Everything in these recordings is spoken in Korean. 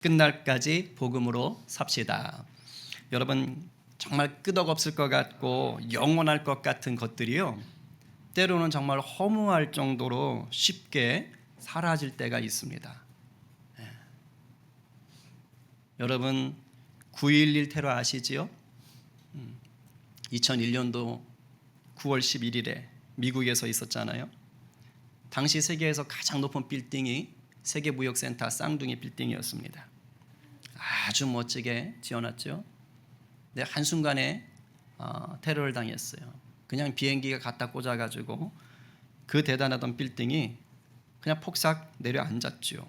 끝날까지 복음으로 삽시다. 여러분, 정말 끄덕없을 것 같고 영원할 것 같은 것들이요, 때로는 정말 허무할 정도로 쉽게 사라질 때가 있습니다. 여러분, 9.11 테러 아시지요? 2001년도 9월 11일에 미국에서 있었잖아요. 당시 세계에서 가장 높은 빌딩이 세계무역센터 쌍둥이 빌딩이었습니다. 아주 멋지게 지어놨죠. 근데 한순간에 테러를 당했어요. 그냥 비행기가 갖다 꽂아가지고 그 대단하던 빌딩이 그냥 폭삭 내려앉았죠.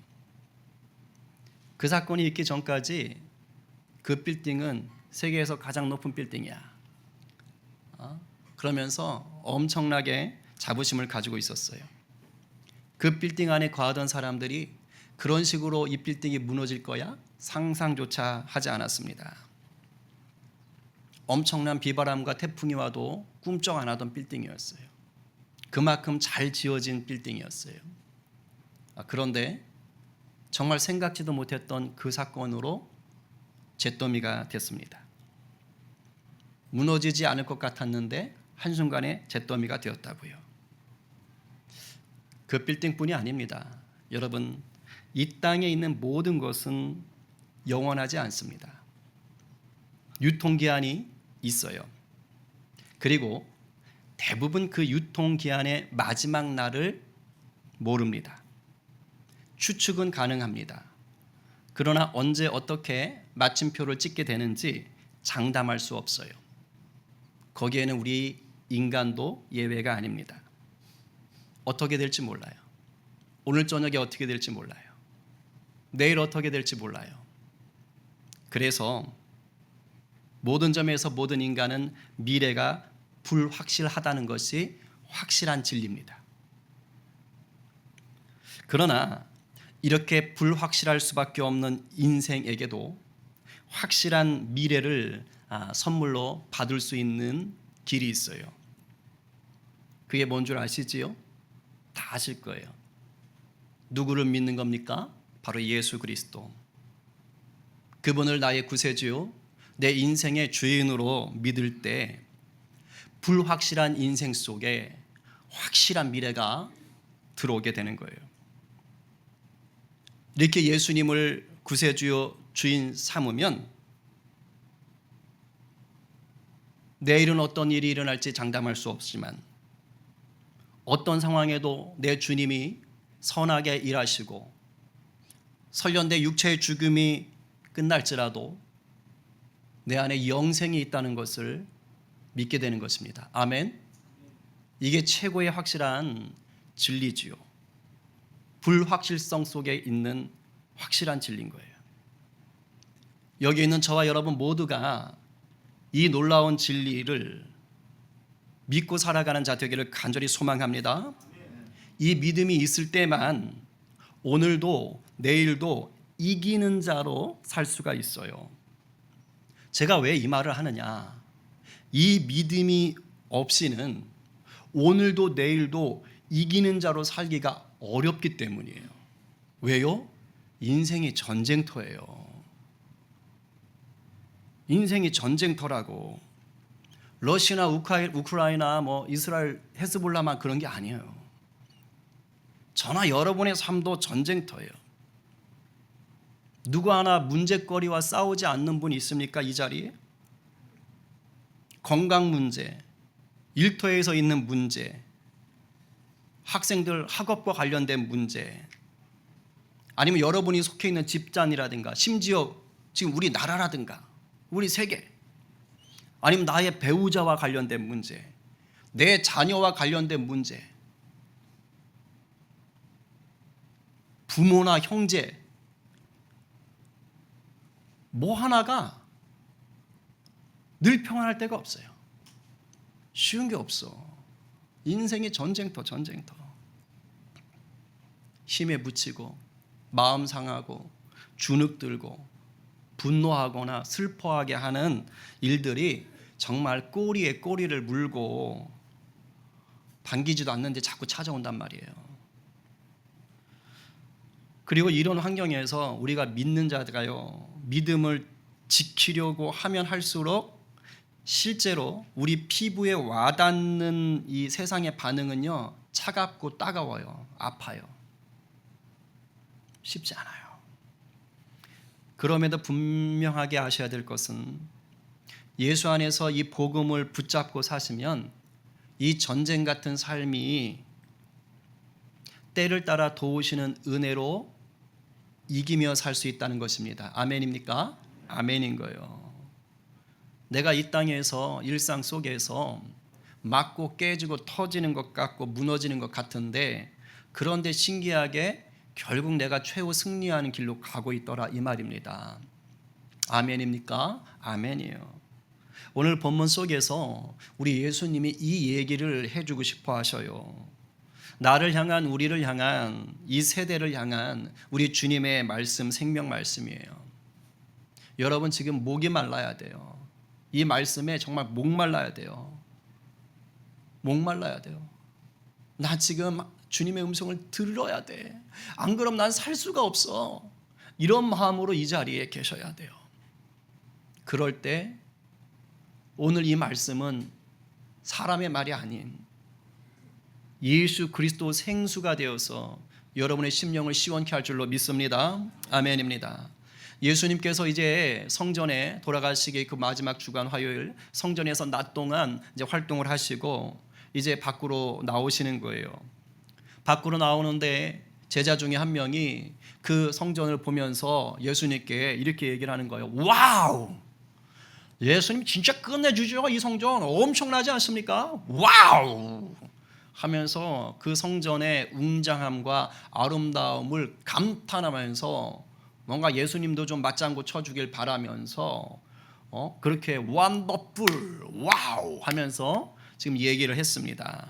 그 사건이 있기 전까지 그 빌딩은 세계에서 가장 높은 빌딩이야, 그러면서 엄청나게 자부심을 가지고 있었어요. 그 빌딩 안에 거하던 사람들이 그런 식으로 이 빌딩이 무너질 거야 상상조차 하지 않았습니다. 엄청난 비바람과 태풍이 와도 꿈쩍 안 하던 빌딩이었어요. 그만큼 잘 지어진 빌딩이었어요. 그런데 정말 생각지도 못했던 그 사건으로 잿더미가 됐습니다. 무너지지 않을 것 같았는데 한순간에 잿더미가 되었다고요. 그 빌딩뿐이 아닙니다. 여러분, 이 땅에 있는 모든 것은 영원하지 않습니다. 유통기한이 있어요. 그리고 대부분 그 유통기한의 마지막 날을 모릅니다. 추측은 가능합니다. 그러나 언제 어떻게 마침표를 찍게 되는지 장담할 수 없어요. 거기에는 우리 인간도 예외가 아닙니다. 어떻게 될지 몰라요. 오늘 저녁에 어떻게 될지 몰라요. 내일 어떻게 될지 몰라요. 그래서 모든 점에서 모든 인간은 미래가 불확실하다는 것이 확실한 진리입니다. 그러나 이렇게 불확실할 수밖에 없는 인생에게도 확실한 미래를 선물로 받을 수 있는 길이 있어요. 그게 뭔 줄 아시지요? 다 아실 거예요. 누구를 믿는 겁니까? 바로 예수 그리스도. 그분을 나의 구세주요, 내 인생의 주인으로 믿을 때 불확실한 인생 속에 확실한 미래가 들어오게 되는 거예요. 이렇게 예수님을 구세주요 주인 삼으면 내일은 어떤 일이 일어날지 장담할 수 없지만 어떤 상황에도 내 주님이 선하게 일하시고 설령 내 육체의 죽음이 끝날지라도 내 안에 영생이 있다는 것을 믿게 되는 것입니다. 아멘. 이게 최고의 확실한 진리지요. 불확실성 속에 있는 확실한 진리인 거예요. 여기 있는 저와 여러분 모두가 이 놀라운 진리를 믿고 살아가는 자 되기를 간절히 소망합니다. 이 믿음이 있을 때만 오늘도 내일도 이기는 자로 살 수가 있어요. 제가 왜 이 말을 하느냐? 이 믿음이 없이는 오늘도 내일도 이기는 자로 살기가 어렵기 때문이에요. 왜요? 인생이 전쟁터예요. 인생이 전쟁터라고. 러시아나 우크라이나 이스라엘 헤즈볼라만 그런 게 아니에요. 저나 여러분의 삶도 전쟁터예요. 누구 하나 문제거리와 싸우지 않는 분이 있습니까? 이 자리에? 건강 문제, 일터에서 있는 문제, 학생들 학업과 관련된 문제, 아니면 여러분이 속해 있는 집단이라든가 심지어 지금 우리 나라라든가 우리 세계, 아니면 나의 배우자와 관련된 문제, 내 자녀와 관련된 문제, 부모나 형제, 뭐 하나가 늘 평안할 데가 없어요. 쉬운 게 없어. 인생이 전쟁터. 힘에 부치고 마음 상하고 주눅 들고 분노하거나 슬퍼하게 하는 일들이 정말 꼬리에 꼬리를 물고 반기지도 않는데 자꾸 찾아온단 말이에요. 그리고 이런 환경에서 우리가 믿는 자들가요, 믿음을 지키려고 하면 할수록 실제로 우리 피부에 와닿는 이 세상의 반응은요, 차갑고 따가워요. 아파요. 쉽지 않아요. 그럼에도 분명하게 아셔야 될 것은 예수 안에서 이 복음을 붙잡고 사시면 이 전쟁 같은 삶이 때를 따라 도우시는 은혜로 이기며 살 수 있다는 것입니다. 아멘입니까? 아멘인 거예요. 내가 이 땅에서 일상 속에서 맞고 깨지고 터지는 것 같고 무너지는 것 같은데, 그런데 신기하게 결국 내가 최후 승리하는 길로 가고 있더라, 이 말입니다. 아멘입니까? 아멘이에요. 오늘 본문 속에서 우리 예수님이 이 얘기를 해주고 싶어 하셔요. 나를 향한, 우리를 향한, 이 세대를 향한 우리 주님의 말씀, 생명 말씀이에요. 여러분 지금 목이 말라야 돼요. 이 말씀에 정말 목말라야 돼요. 목말라야 돼요. 나 지금 주님의 음성을 들어야 돼. 안 그럼 난 살 수가 없어. 이런 마음으로 이 자리에 계셔야 돼요. 그럴 때 오늘 이 말씀은 사람의 말이 아닌 예수 그리스도 생수가 되어서 여러분의 심령을 시원케 할 줄로 믿습니다. 아멘입니다. 예수님께서 이제 성전에 돌아가시기 그 마지막 주간 화요일 성전에서 낮 동안 이제 활동을 하시고 이제 밖으로 나오시는 거예요. 밖으로 나오는데 제자 중에 한 명이 그 성전을 보면서 예수님께 이렇게 얘기를 하는 거예요. 와우! 예수님 진짜 끝내주죠. 이 성전 엄청나지 않습니까? 와우! 하면서 그 성전의 웅장함과 아름다움을 감탄하면서 뭔가 예수님도 좀 맞장구 쳐주길 바라면서 그렇게 원더풀, 와우 하면서 지금 얘기를 했습니다.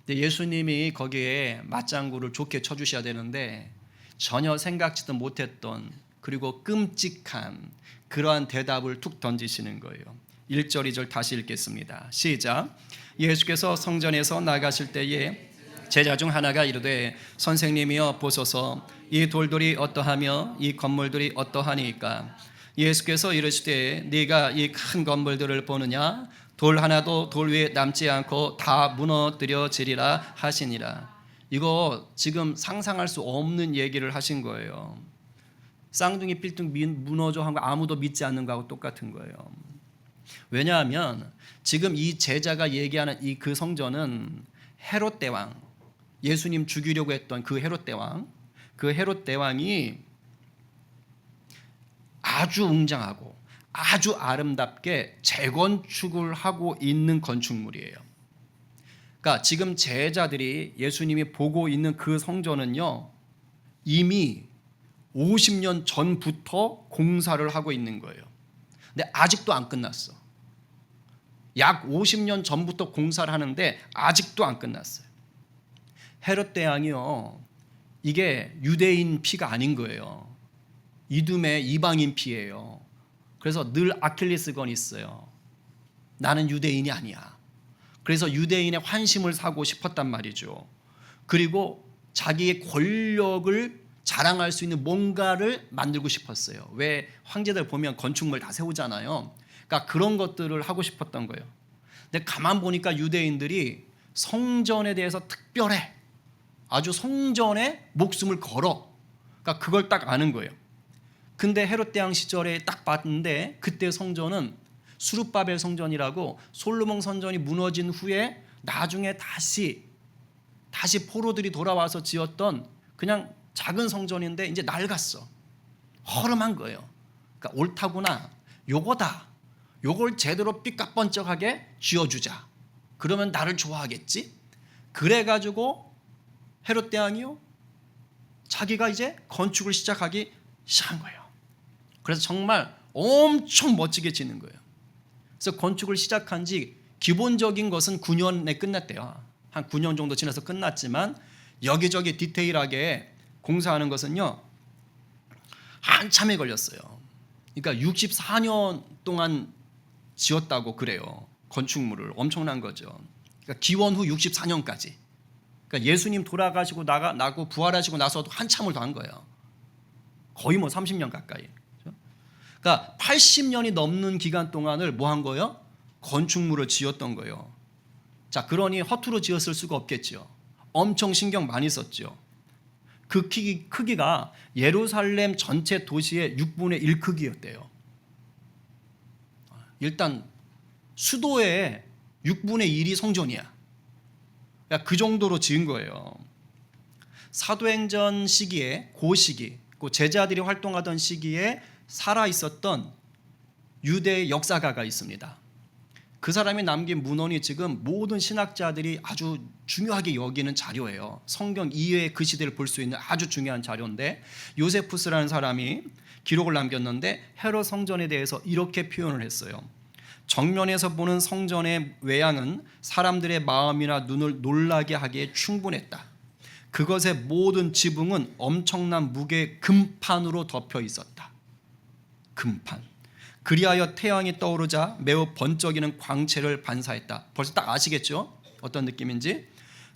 근데 예수님이 거기에 맞장구를 좋게 쳐주셔야 되는데 전혀 생각지도 못했던, 그리고 끔찍한 그러한 대답을 툭 던지시는 거예요. 1절 2절 다시 읽겠습니다. 시작. 예수께서 성전에서 나가실 때에 제자 중 하나가 이르되 선생님이여 보소서 이 돌들이 어떠하며 이 건물들이 어떠하니까. 예수께서 이르시되 네가 이 큰 건물들을 보느냐. 돌 하나도 돌 위에 남지 않고 다 무너뜨려지리라 하시니라. 이거 지금 상상할 수 없는 얘기를 하신 거예요. 쌍둥이 빌딩 무너져 한 거 아무도 믿지 않는 거하고 똑같은 거예요. 왜냐하면 지금 이 제자가 얘기하는 이 그 성전은 헤롯 대왕, 예수님 죽이려고 했던 그 헤롯 대왕이 아주 웅장하고 아주 아름답게 재건축을 하고 있는 건축물이에요. 그러니까 지금 제자들이 예수님이 보고 있는 그 성전은요, 이미 50년 전부터 공사를 하고 있는 거예요. 근데 아직도 안 끝났어. 약 50년 전부터 공사를 하는데 아직도 안 끝났어요. 헤롯 대왕이요, 이게 유대인 피가 아닌 거예요. 이둠의 이방인 피예요. 그래서 늘 아킬레스건이 있어요. 나는 유대인이 아니야. 그래서 유대인의 환심을 사고 싶었단 말이죠. 그리고 자기의 권력을 자랑할 수 있는 뭔가를 만들고 싶었어요. 왜 황제들 보면 건축물 다 세우잖아요. 그러니까 그런 것들을 하고 싶었던 거예요. 근데 가만 보니까 유대인들이 성전에 대해서 특별해. 아주 성전에 목숨을 걸어. 그러니까 그걸 딱 아는 거예요. 근데 헤롯 대왕 시절에 딱 봤는데 그때 성전은 수룹바벨 성전이라고 솔로몬 성전이 무너진 후에 나중에 다시 포로들이 돌아와서 지었던 그냥 작은 성전인데 이제 낡았어. 허름한 거예요. 그러니까 옳다구나. 요거다. 요걸 제대로 삐까뻔쩍하게 지어주자. 그러면 나를 좋아하겠지? 그래가지고 헤롯 대왕이요, 자기가 이제 건축을 시작하기 시작한 거예요. 그래서 정말 엄청 멋지게 짓는 거예요. 그래서 건축을 시작한 지 기본적인 것은 9년에 끝났대요. 한 9년 정도 지나서 끝났지만 여기저기 디테일하게 공사하는 것은요 한참이 걸렸어요. 그러니까 64년 동안 지었다고 그래요. 건축물을. 엄청난 거죠. 그러니까 기원 후 64년까지. 그러니까 그러니까 예수님 돌아가시고 나고 부활하시고 나서도 한참을 더 한 거예요. 거의 뭐 30년 가까이. 그러니까 80년이 넘는 기간 동안을 뭐 한 거예요? 건축물을 지었던 거예요. 자, 그러니 허투루 지었을 수가 없겠죠. 엄청 신경 많이 썼죠. 그 크기가 예루살렘 전체 도시의 6분의 1 크기였대요. 일단 수도의 6분의 1이 성전이야. 그러니까 그 정도로 지은 거예요. 사도행전 시기에 그 시기, 그 제자들이 활동하던 시기에 살아 있었던 유대의 역사가가 있습니다. 그 사람이 남긴 문헌이 지금 모든 신학자들이 아주 중요하게 여기는 자료예요. 성경 이외의 그 시대를 볼 수 있는 아주 중요한 자료인데, 요세푸스라는 사람이 기록을 남겼는데 헤롯 성전에 대해서 이렇게 표현을 했어요. 정면에서 보는 성전의 외양은 사람들의 마음이나 눈을 놀라게 하기에 충분했다. 그것의 모든 지붕은 엄청난 무게의 금판으로 덮여 있었다. 금판. 그리하여 태양이 떠오르자 매우 번쩍이는 광채를 반사했다. 벌써 딱 아시겠죠? 어떤 느낌인지.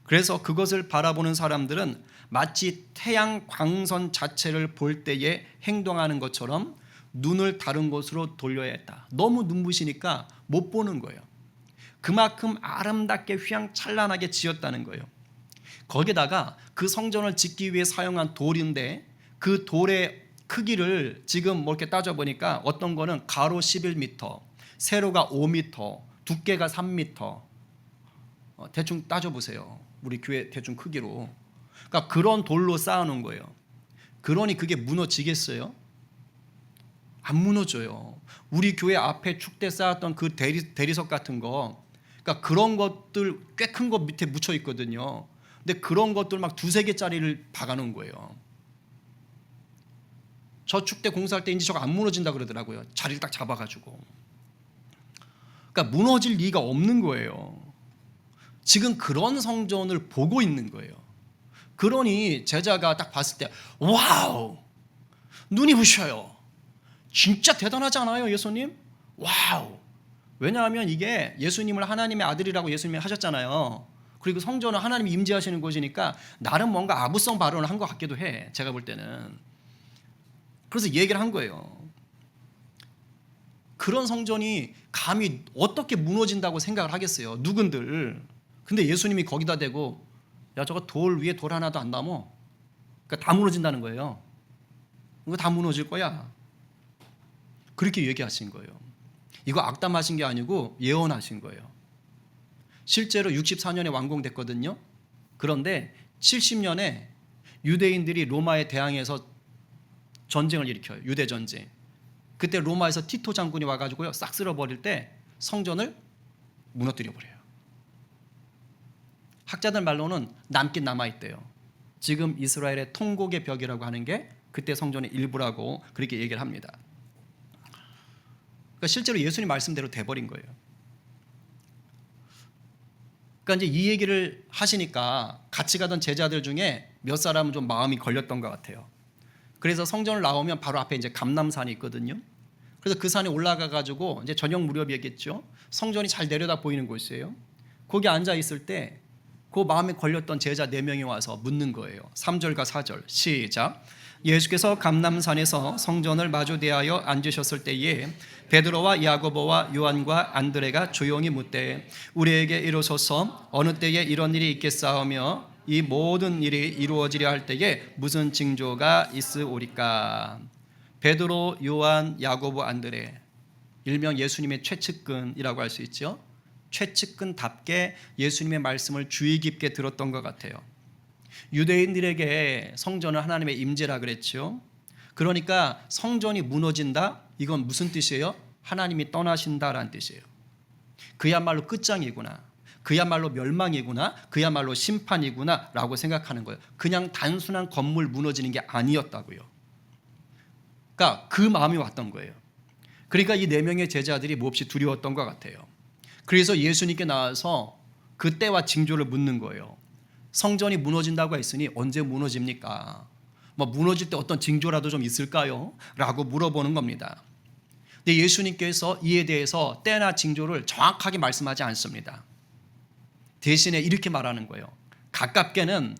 그래서 그것을 바라보는 사람들은 마치 태양 광선 자체를 볼 때에 행동하는 것처럼 눈을 다른 곳으로 돌려야 했다. 너무 눈부시니까 못 보는 거예요. 그만큼 아름답게 휘황찬란하게 지었다는 거예요. 거기다가 그 성전을 짓기 위해 사용한 돌인데, 그 돌의 크기를 지금 뭐 이렇게 따져보니까 어떤 거는 가로 11m, 세로가 5m, 두께가 3m. 대충 따져보세요. 우리 교회 대충 크기로. 그러니까 그런 돌로 쌓아놓은 거예요. 그러니 그게 무너지겠어요? 안 무너져요. 우리 교회 앞에 축대 쌓았던 그 대리석 같은 거, 그러니까 그런 것들 꽤 큰 거 밑에 묻혀 있거든요. 근데 그런 것들 막 2-3개짜리를 박아놓은 거예요. 저 축대 공사할 때인지 저거 안 무너진다 그러더라고요. 자리를 딱 잡아가지고. 그러니까 무너질 리가 없는 거예요. 지금 그런 성전을 보고 있는 거예요. 그러니 제자가 딱 봤을 때 와우, 눈이 부셔요. 진짜 대단하지 않아요, 예수님? 와우. 왜냐하면 이게 예수님을 하나님의 아들이라고 예수님이 하셨잖아요. 그리고 성전은 하나님이 임재하시는 곳이니까 나름 뭔가 아부성 발언을 한 것 같기도 해. 제가 볼 때는. 그래서 얘기를 한 거예요. 그런 성전이 감히 어떻게 무너진다고 생각을 하겠어요, 누군들. 근데 예수님이 거기다 대고 야, 저거 돌 위에 돌 하나도 안 남어. 그러니까 다 무너진다는 거예요. 이거 다 무너질 거야. 그렇게 얘기하신 거예요. 이거 악담하신 게 아니고 예언하신 거예요. 실제로 64년에 완공됐거든요. 그런데 70년에 유대인들이 로마에 대항해서 전쟁을 일으켜요. 유대 전쟁. 그때 로마에서 티토 장군이 와가지고요, 싹 쓸어버릴 때 성전을 무너뜨려 버려요. 학자들 말로는 남긴 남아있대요. 지금 이스라엘의 통곡의 벽이라고 하는 게 그때 성전의 일부라고 그렇게 얘기를 합니다. 그러니까 실제로 예수님 말씀대로 돼버린 거예요. 그러니까 이제 이 얘기를 하시니까 같이 가던 제자들 중에 몇 사람은 좀 마음이 걸렸던 것 같아요. 그래서 성전을 나오면 바로 앞에 이제 감람산이 있거든요. 그래서 그 산에 올라가 가지고 이제 저녁 무렵이겠죠. 성전이 잘 내려다 보이는 곳이에요. 거기 앉아 있을 때 그 마음에 걸렸던 제자 4명이 와서 묻는 거예요. 3절과 4절 시작. 예수께서 감람산에서 성전을 마주 대하여 앉으셨을 때에 베드로와 야고보와 요한과 안드레가 조용히 묻되 우리에게 이르소서 어느 때에 이런 일이 있겠사오며 이 모든 일이 이루어지려 할 때에 무슨 징조가 있으오리까. 베드로, 요한, 야고보, 안드레, 일명 예수님의 최측근이라고 할 수 있죠. 최측근답게 예수님의 말씀을 주의 깊게 들었던 것 같아요. 유대인들에게 성전은 하나님의 임재라 그랬죠. 그러니까 성전이 무너진다, 이건 무슨 뜻이에요? 하나님이 떠나신다라는 뜻이에요. 그야말로 끝장이구나, 그야말로 멸망이구나, 그야말로 심판이구나 라고 생각하는 거예요. 그냥 단순한 건물 무너지는 게 아니었다고요. 그러니까 그 마음이 왔던 거예요. 그러니까 이 4명의 제자들이 몹시 두려웠던 것 같아요. 그래서 예수님께 나와서 그 때와 징조를 묻는 거예요. 성전이 무너진다고 했으니 언제 무너집니까? 뭐 무너질 때 어떤 징조라도 좀 있을까요? 라고 물어보는 겁니다. 근데 예수님께서 이에 대해서 때나 징조를 정확하게 말씀하지 않습니다. 대신에 이렇게 말하는 거예요. 가깝게는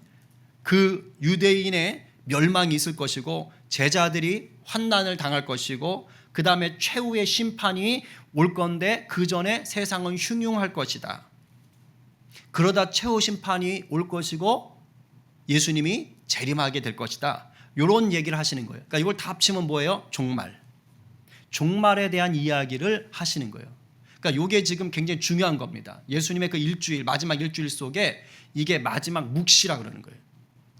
그 유대인의 멸망이 있을 것이고 제자들이 환난을 당할 것이고 그 다음에 최후의 심판이 올 건데 그 전에 세상은 흉흉할 것이다. 그러다 최후 심판이 올 것이고 예수님이 재림하게 될 것이다. 이런 얘기를 하시는 거예요. 그러니까 이걸 다 합치면 뭐예요? 종말. 종말에 대한 이야기를 하시는 거예요. 그러니까 이게 지금 굉장히 중요한 겁니다. 예수님의 그 일주일, 마지막 일주일 속에 이게 마지막 묵시라 그러는 거예요.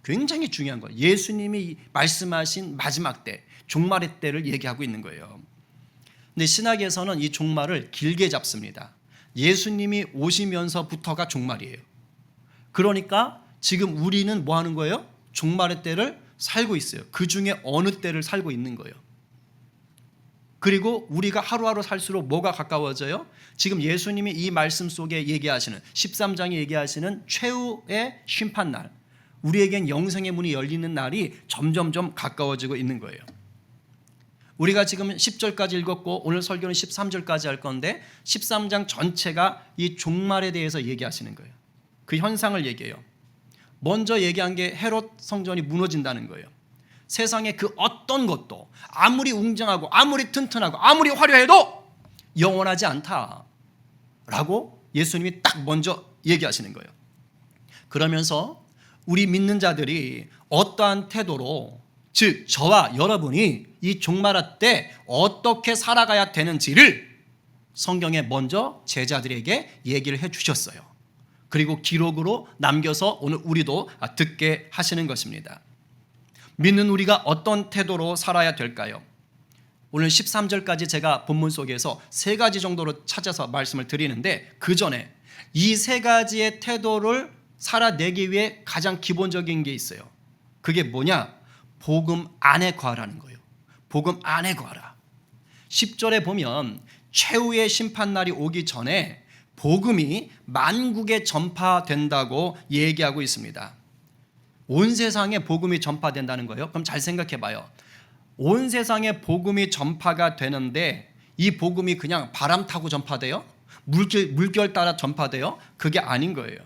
굉장히 중요한 거예요. 예수님이 말씀하신 마지막 때, 종말의 때를 얘기하고 있는 거예요. 근데 신학에서는 이 종말을 길게 잡습니다. 예수님이 오시면서부터가 종말이에요. 그러니까 지금 우리는 뭐 하는 거예요? 종말의 때를 살고 있어요. 그 중에 어느 때를 살고 있는 거예요. 그리고 우리가 하루하루 살수록 뭐가 가까워져요? 지금 예수님이 이 말씀 속에 얘기하시는 13장에 얘기하시는 최후의 심판날, 우리에겐 영생의 문이 열리는 날이 점점점 가까워지고 있는 거예요. 우리가 지금 10절까지 읽었고 오늘 설교는 13절까지 할 건데 13장 전체가 이 종말에 대해서 얘기하시는 거예요. 그 현상을 얘기해요. 먼저 얘기한 게 헤롯 성전이 무너진다는 거예요. 세상에 그 어떤 것도 아무리 웅장하고 아무리 튼튼하고 아무리 화려해도 영원하지 않다라고 예수님이 딱 먼저 얘기하시는 거예요. 그러면서 우리 믿는 자들이 어떠한 태도로, 즉 저와 여러분이 이 종말할 때 어떻게 살아가야 되는지를 성경에 먼저 제자들에게 얘기를 해 주셨어요. 그리고 기록으로 남겨서 오늘 우리도 듣게 하시는 것입니다. 믿는 우리가 어떤 태도로 살아야 될까요? 오늘 13절까지 제가 본문 속에서 세 가지 정도로 찾아서 말씀을 드리는데 그 전에 이 세 가지의 태도를 살아내기 위해 가장 기본적인 게 있어요. 그게 뭐냐? 복음 안에 거하라는 거예요. 복음 안에 거하라. 10절에 보면 최후의 심판날이 오기 전에 복음이 만국에 전파된다고 얘기하고 있습니다. 온 세상에 복음이 전파된다는 거예요. 그럼 잘 생각해 봐요. 온 세상에 복음이 전파가 되는데 이 복음이 그냥 바람 타고 전파돼요? 물결 따라 전파돼요? 그게 아닌 거예요.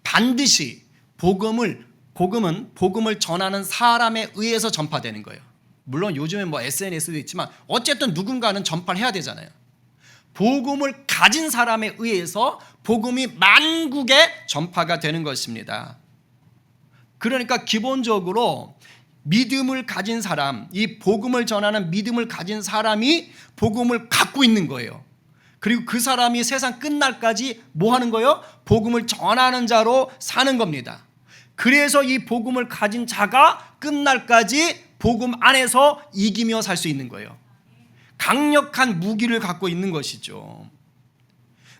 반드시 복음은 복음을 전하는 사람에 의해서 전파되는 거예요. 물론 요즘에 뭐 SNS도 있지만 어쨌든 누군가는 전파를 해야 되잖아요. 복음을 가진 사람에 의해서 복음이 만국에 전파가 되는 것입니다. 그러니까 기본적으로 믿음을 가진 사람, 이 복음을 전하는 믿음을 가진 사람이 복음을 갖고 있는 거예요. 그리고 그 사람이 세상 끝날까지 뭐 하는 거예요? 복음을 전하는 자로 사는 겁니다. 그래서 이 복음을 가진 자가 끝날까지 복음 안에서 이기며 살 수 있는 거예요. 강력한 무기를 갖고 있는 것이죠.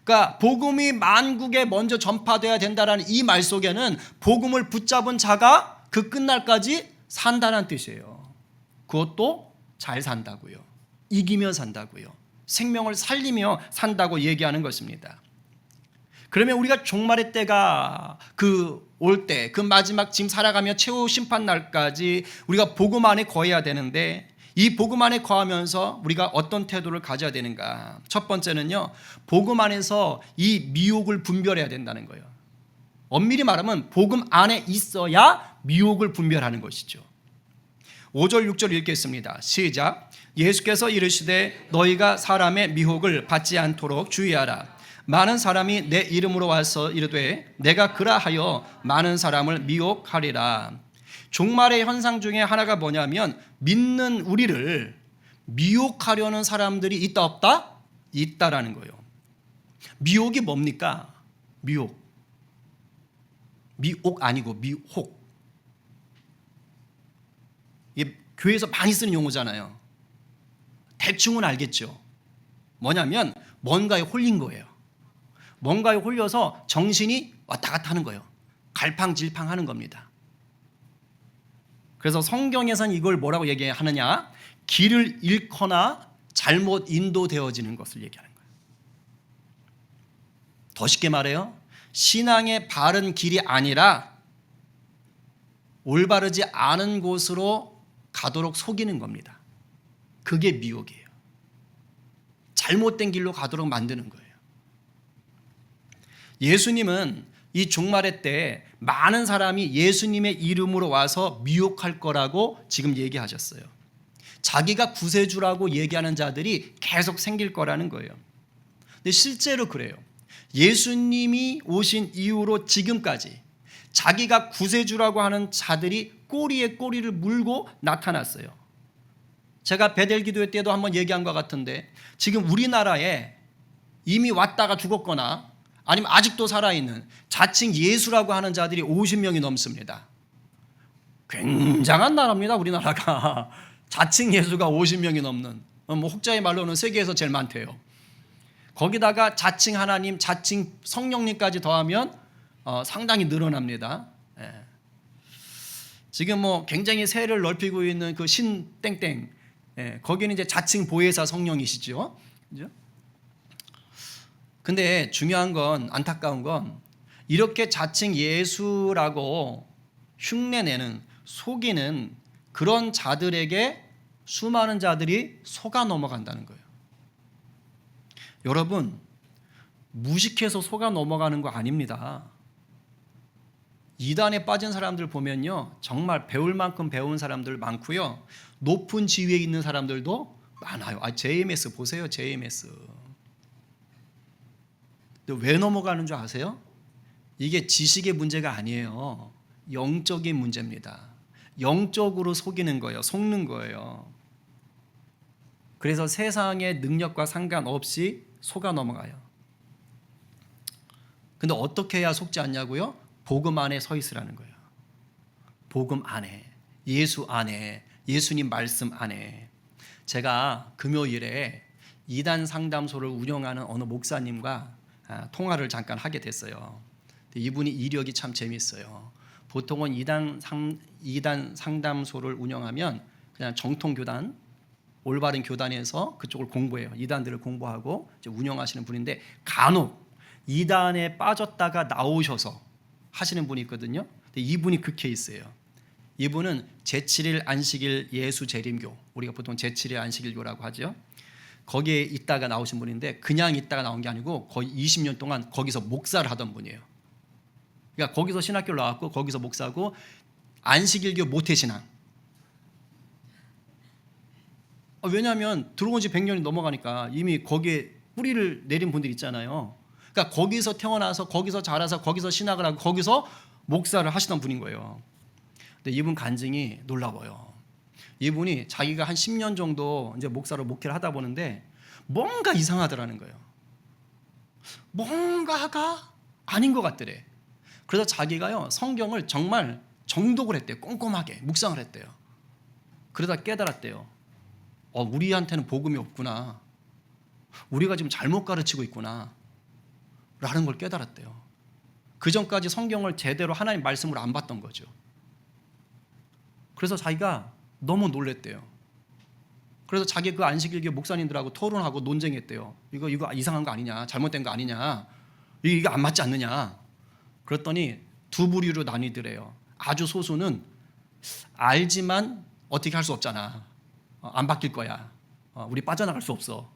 그러니까 복음이 만국에 먼저 전파돼야 된다라는 이 말 속에는 복음을 붙잡은 자가 그 끝날까지 산다는 뜻이에요. 그것도 잘 산다고요. 이기며 산다고요. 생명을 살리며 산다고 얘기하는 것입니다. 그러면 우리가 종말의 때가 올 때, 그 마지막 지금 살아가며 최후 심판 날까지 우리가 복음 안에 거해야 되는데 이 복음 안에 거하면서 우리가 어떤 태도를 가져야 되는가? 첫 번째는요, 복음 안에서 이 미혹을 분별해야 된다는 거예요. 엄밀히 말하면 복음 안에 있어야 미혹을 분별하는 것이죠. 5절 6절 읽겠습니다. 시작. 예수께서 이르시되 너희가 사람의 미혹을 받지 않도록 주의하라. 많은 사람이 내 이름으로 와서 이르되 내가 그라하여 많은 사람을 미혹하리라. 종말의 현상 중에 하나가 뭐냐면 믿는 우리를 미혹하려는 사람들이 있다 없다? 있다라는 거예요. 미혹이 뭡니까? 미혹 아니고 미혹. 이게 교회에서 많이 쓰는 용어잖아요. 대충은 알겠죠. 뭐냐면 뭔가에 홀린 거예요. 뭔가에 홀려서 정신이 왔다 갔다 하는 거예요. 갈팡질팡하는 겁니다. 그래서 성경에서는 이걸 뭐라고 얘기하느냐? 길을 잃거나 잘못 인도되어지는 것을 얘기하는 거예요. 더 쉽게 말해요. 신앙의 바른 길이 아니라 올바르지 않은 곳으로 가도록 속이는 겁니다. 그게 미혹이에요. 잘못된 길로 가도록 만드는 거예요. 예수님은 이 종말의 때 많은 사람이 예수님의 이름으로 와서 미혹할 거라고 지금 얘기하셨어요. 자기가 구세주라고 얘기하는 자들이 계속 생길 거라는 거예요. 근데 실제로 그래요. 예수님이 오신 이후로 지금까지 자기가 구세주라고 하는 자들이 꼬리에 꼬리를 물고 나타났어요. 제가 베델 기도회 때도 한번 얘기한 것 같은데 지금 우리나라에 이미 왔다가 죽었거나 아니면 아직도 살아있는 자칭 예수라고 하는 자들이 50명이 넘습니다. 굉장한 나라입니다, 우리나라가. 자칭 예수가 50명이 넘는, 혹자의 말로는 세계에서 제일 많대요. 거기다가 자칭 하나님, 자칭 성령님까지 더하면 상당히 늘어납니다. 예. 지금 굉장히 세를 넓히고 있는 그 신땡땡, 거기는 이제 자칭 보혜사 성령이시죠. 그죠? 근데 중요한 건, 안타까운 건 이렇게 자칭 예수라고 흉내내는, 속이는 그런 자들에게 수많은 자들이 속아 넘어간다는 거예요. 여러분, 무식해서 속아 넘어가는 거 아닙니다. 이단에 빠진 사람들 보면요, 정말 배울 만큼 배운 사람들 많고요, 높은 지위에 있는 사람들도 많아요. JMS 보세요, JMS. 왜 넘어가는 줄 아세요? 이게 지식의 문제가 아니에요. 영적인 문제입니다. 영적으로 속이는 거예요. 속는 거예요. 그래서 세상의 능력과 상관없이 속아 넘어가요. 근데 어떻게 해야 속지 않냐고요? 복음 안에 서 있으라는 거예요. 복음 안에, 예수 안에, 예수님 말씀 안에. 제가 금요일에 이단 상담소를 운영하는 어느 목사님과 통화를 잠깐 하게 됐어요. 이분이 이력이 참 재밌어요. 보통은 이단 상담소를 운영하면 그냥 정통 교단, 올바른 교단에서 그쪽을 공부해요. 이단들을 공부하고 이제 운영하시는 분인데, 간혹 이단에 빠졌다가 나오셔서 하시는 분이 있거든요. 근데 이분이 그 케이스예요. 이분은 제7일 안식일 예수 재림교, 우리가 보통 제7일 안식일교라고 하죠. 거기에 있다가 나오신 분인데, 그냥 있다가 나온 게 아니고 거의 20년 동안 거기서 목사를 하던 분이에요. 그러니까 거기서 신학교를 나왔고 거기서 목사고, 안식일교 모태신앙. 왜냐하면 들어온 지 100년이 넘어가니까 이미 거기에 뿌리를 내린 분들 있잖아요. 그러니까 거기서 태어나서 거기서 자라서 거기서 신학을 하고 거기서 목사를 하시던 분인 거예요. 근데 이분 간증이 놀라워요. 이분이 자기가 한 10년 정도 이제 목사로 목회를 하다 보는데 뭔가 이상하더라는 거예요. 뭔가가 아닌 것 같더래. 그래서 자기가요, 성경을 정말 정독을 했대요. 꼼꼼하게 묵상을 했대요. 그러다 깨달았대요. 우리한테는 복음이 없구나. 우리가 지금 잘못 가르치고 있구나 라는 걸 깨달았대요. 그 전까지 성경을 제대로 하나님 말씀으로 안 봤던 거죠. 그래서 자기가 너무 놀랬대요. 그래서 자기 그 안식일교 목사님들하고 토론하고 논쟁했대요. 이거 이상한 거 아니냐, 잘못된 거 아니냐, 이게 안 맞지 않느냐. 그랬더니 두 부류로 나뉘더래요. 아주 소수는 알지만 어떻게 할 수 없잖아, 안 바뀔 거야, 우리 빠져나갈 수 없어,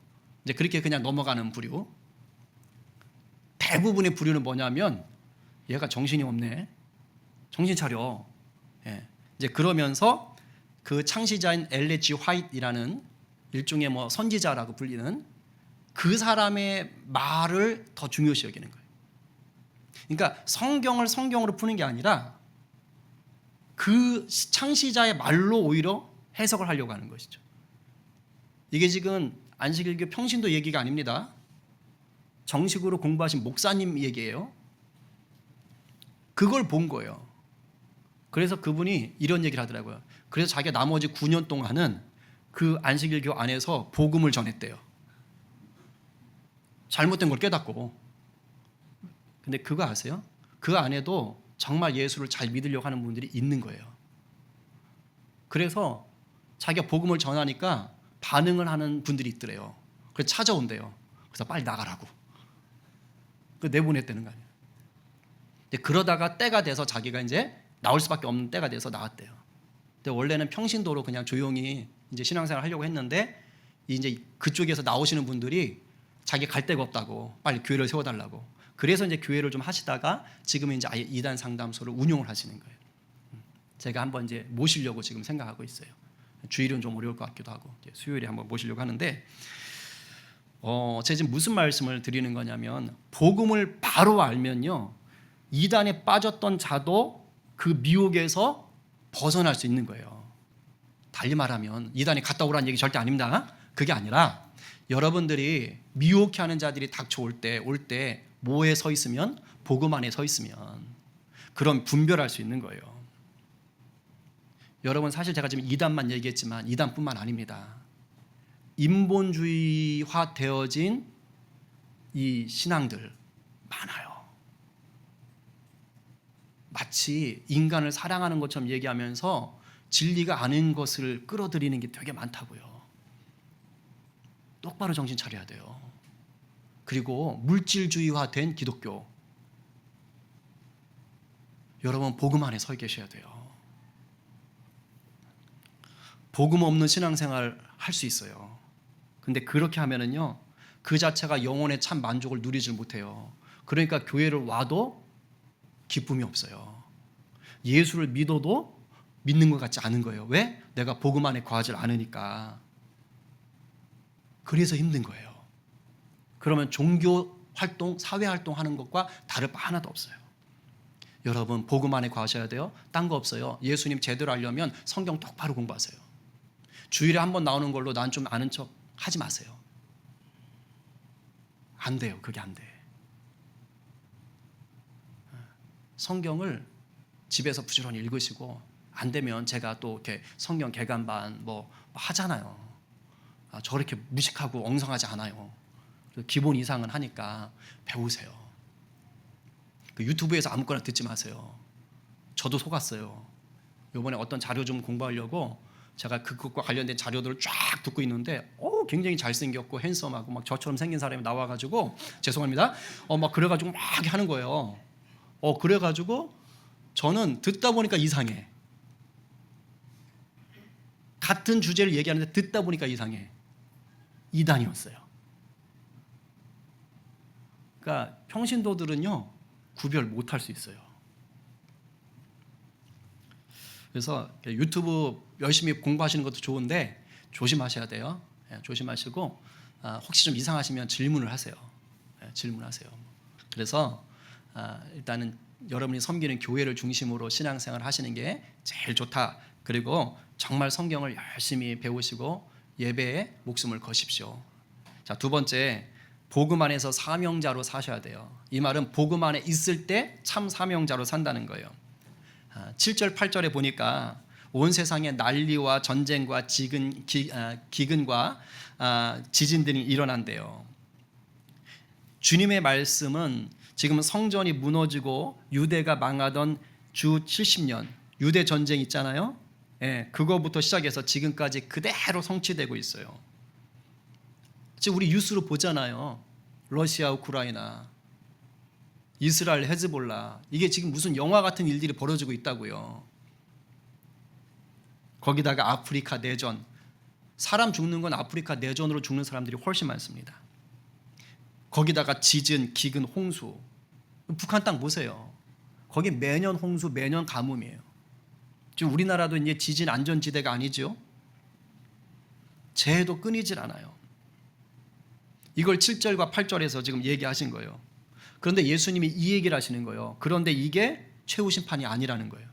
이제 그렇게 그냥 넘어가는 부류. 대부분의 부류는 뭐냐면, 얘가 정신이 없네, 정신 차려. 이제 그러면서 그 창시자인 엘레지 화이트이라는 일종의 선지자라고 불리는 그 사람의 말을 더 중요시 여기는 거예요. 그러니까 성경을 성경으로 푸는 게 아니라 그 창시자의 말로 오히려 해석을 하려고 하는 것이죠. 이게 지금 안식일교 평신도 얘기가 아닙니다. 정식으로 공부하신 목사님 얘기예요. 그걸 본 거예요. 그래서 그분이 이런 얘기를 하더라고요. 그래서 자기가 나머지 9년 동안은 그 안식일교 안에서 복음을 전했대요. 잘못된 걸 깨닫고. 근데 그거 아세요? 그 안에도 정말 예수를 잘 믿으려고 하는 분들이 있는 거예요. 그래서 자기가 복음을 전하니까 반응을 하는 분들이 있더래요. 그래서 찾아온대요. 그래서 빨리 나가라고. 내보냈다는 거 아니에요. 근데 그러다가 때가 돼서 자기가 이제 나올 수밖에 없는 때가 돼서 나왔대요. 근데 원래는 평신도로 그냥 조용히 이제 신앙생활 하려고 했는데, 이제 그쪽에서 나오시는 분들이 자기 갈 데가 없다고 빨리 교회를 세워달라고. 그래서 이제 교회를 좀 하시다가 지금은 이제 아예 이단 상담소를 운영을 하시는 거예요. 제가 한번 이제 모시려고 지금 생각하고 있어요. 주일은 좀 어려울 것 같기도 하고 수요일에 한번 모시려고 하는데 제가 지금 무슨 말씀을 드리는 거냐면 복음을 바로 알면요 이단에 빠졌던 자도 그 미혹에서 벗어날 수 있는 거예요. 달리 말하면 이단에 갔다 오라는 얘기 절대 아닙니다. 그게 아니라 여러분들이 미혹해 하는 자들이 닥쳐올 때 뭐에 서 있으면 복음 안에 서 있으면 그럼 분별할 수 있는 거예요. 여러분 사실 제가 지금 이단만 얘기했지만 이단뿐만 아닙니다. 인본주의화 되어진 이 신앙들 많아요. 마치 인간을 사랑하는 것처럼 얘기하면서 진리가 아닌 것을 끌어들이는 게 되게 많다고요. 똑바로 정신 차려야 돼요. 그리고 물질주의화된 기독교. 여러분 복음 안에 서 계셔야 돼요. 복음 없는 신앙생활 할 수 있어요. 근데 그렇게 하면은요 그 자체가 영혼의 참 만족을 누리질 못해요. 그러니까 교회를 와도 기쁨이 없어요. 예수를 믿어도 믿는 것 같지 않은 거예요. 왜? 내가 복음 안에 거하지 않으니까. 그래서 힘든 거예요. 그러면 종교 활동, 사회 활동하는 것과 다를 바 하나도 없어요. 여러분 복음 안에 거하셔야 돼요. 딴 거 없어요. 예수님 제대로 알려면 성경 똑바로 공부하세요. 주일에 한 번 나오는 걸로 난 좀 아는 척 하지 마세요. 안 돼요. 그게 안 돼. 성경을 집에서 부지런히 읽으시고 안 되면 제가 또 이렇게 성경 개간반 뭐 하잖아요. 저렇게 무식하고 엉성하지 않아요. 기본 이상은 하니까 배우세요. 그 유튜브에서 아무거나 듣지 마세요. 저도 속았어요. 이번에 어떤 자료 좀 공부하려고 제가 그것과 관련된 자료들을 쫙 듣고 있는데 굉장히 잘생겼고 핸섬하고 막 저처럼 생긴 사람이 나와가지고 죄송합니다. 막 그래가지고 막 하는 거예요. 그래가지고 저는 듣다 보니까 이상해. 같은 주제를 얘기하는데 듣다 보니까 이상해. 이단이었어요. 그러니까 평신도들은요 구별 못할 수 있어요. 그래서 유튜브 열심히 공부하시는 것도 좋은데 조심하셔야 돼요. 조심하시고 혹시 좀 이상하시면 질문을 하세요. 질문하세요. 그래서 일단은 여러분이 섬기는 교회를 중심으로 신앙생활을 하시는 게 제일 좋다. 그리고 정말 성경을 열심히 배우시고 예배에 목숨을 거십시오. 자, 두 번째, 복음 안에서 사명자로 사셔야 돼요. 이 말은 복음 안에 있을 때 참 사명자로 산다는 거예요. 7절 8절에 보니까 온 세상에 난리와 전쟁과 기근과 지진들이 일어난대요. 주님의 말씀은 지금 성전이 무너지고 유대가 망하던 주 70년 유대 전쟁 있잖아요. 그거부터 시작해서 지금까지 그대로 성취되고 있어요. 지금 우리 뉴스로 보잖아요. 러시아, 우크라이나, 이스라엘, 헤즈볼라. 이게 지금 무슨 영화 같은 일들이 벌어지고 있다고요. 거기다가 아프리카 내전. 사람 죽는 건 아프리카 내전으로 죽는 사람들이 훨씬 많습니다. 거기다가 지진, 기근, 홍수. 북한 땅 보세요. 거기 매년 홍수, 매년 가뭄이에요. 지금 우리나라도 이제 지진 안전지대가 아니죠. 재해도 끊이질 않아요. 이걸 7절과 8절에서 지금 얘기하신 거예요. 그런데 예수님이 이 얘기를 하시는 거예요. 그런데 이게 최후 심판이 아니라는 거예요.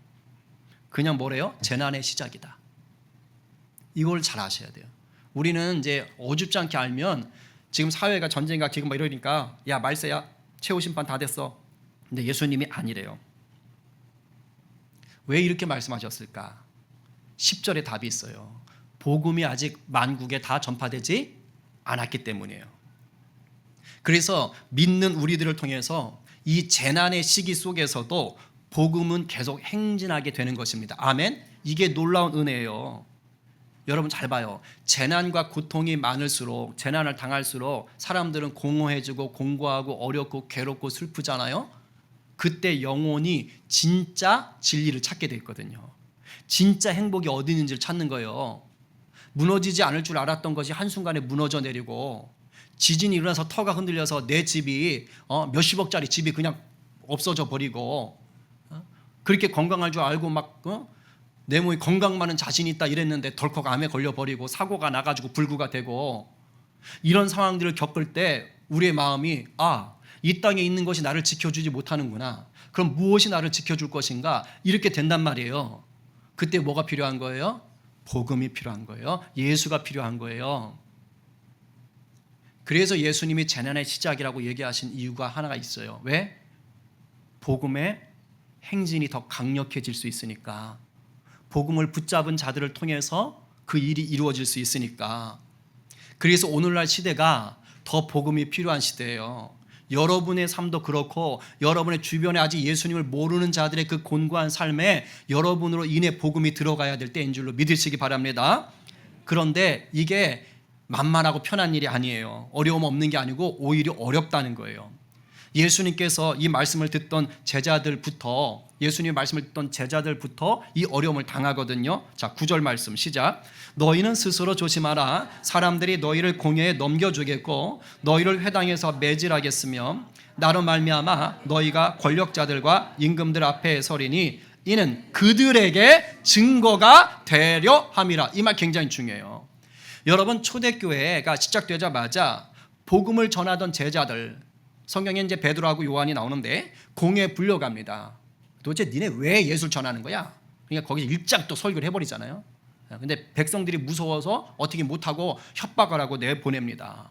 그냥 뭐래요? 재난의 시작이다. 이걸 잘 아셔야 돼요. 우리는 이제 어줍지 않게 알면 지금 사회가 전쟁과 기근 막 이러니까 야 말세야 최후 심판 다 됐어. 근데 예수님이 아니래요. 왜 이렇게 말씀하셨을까? 10절에 답이 있어요. 복음이 아직 만국에 다 전파되지 않았기 때문이에요. 그래서 믿는 우리들을 통해서 이 재난의 시기 속에서도 복음은 계속 행진하게 되는 것입니다. 아멘. 이게 놀라운 은혜예요. 여러분 잘 봐요. 재난과 고통이 많을수록 재난을 당할수록 사람들은 공허해지고 공고하고 어렵고 괴롭고 슬프잖아요. 그때 영혼이 진짜 진리를 찾게 돼 있거든요. 진짜 행복이 어디 있는지를 찾는 거예요. 무너지지 않을 줄 알았던 것이 한순간에 무너져 내리고 지진이 일어나서 터가 흔들려서 내 집이 몇십억짜리 집이 그냥 없어져 버리고 그렇게 건강할 줄 알고 막 내 몸이 건강만은 자신 있다 이랬는데 덜컥 암에 걸려버리고 사고가 나가지고 불구가 되고 이런 상황들을 겪을 때 우리의 마음이 이 땅에 있는 것이 나를 지켜주지 못하는구나. 그럼 무엇이 나를 지켜줄 것인가? 이렇게 된단 말이에요. 그때 뭐가 필요한 거예요? 복음이 필요한 거예요. 예수가 필요한 거예요. 그래서 예수님이 재난의 시작이라고 얘기하신 이유가 하나가 있어요. 왜? 복음의 행진이 더 강력해질 수 있으니까. 복음을 붙잡은 자들을 통해서 그 일이 이루어질 수 있으니까. 그래서 오늘날 시대가 더 복음이 필요한 시대예요. 여러분의 삶도 그렇고 여러분의 주변에 아직 예수님을 모르는 자들의 그 곤고한 삶에 여러분으로 인해 복음이 들어가야 될 때인 줄로 믿으시기 바랍니다. 그런데 이게 만만하고 편한 일이 아니에요. 어려움 없는 게 아니고 오히려 어렵다는 거예요. 예수님께서 이 말씀을 듣던 제자들부터 이 어려움을 당하거든요. 자, 9절 말씀 시작. 너희는 스스로 조심하라. 사람들이 너희를 공회에 넘겨주겠고 너희를 회당에서 매질하겠으며 나로 말미암아 너희가 권력자들과 임금들 앞에 서리니 이는 그들에게 증거가 되려 함이라. 이 말 굉장히 중요해요. 여러분, 초대교회가 시작되자마자 복음을 전하던 제자들, 성경에 이제 베드로하고 요한이 나오는데 공회에 불려갑니다. 도대체 니네 왜 예수를 전하는 거야? 그러니까 거기서 일장 또 설교를 해버리잖아요. 근데 백성들이 무서워서 어떻게 못하고 협박을 하고 내보냅니다.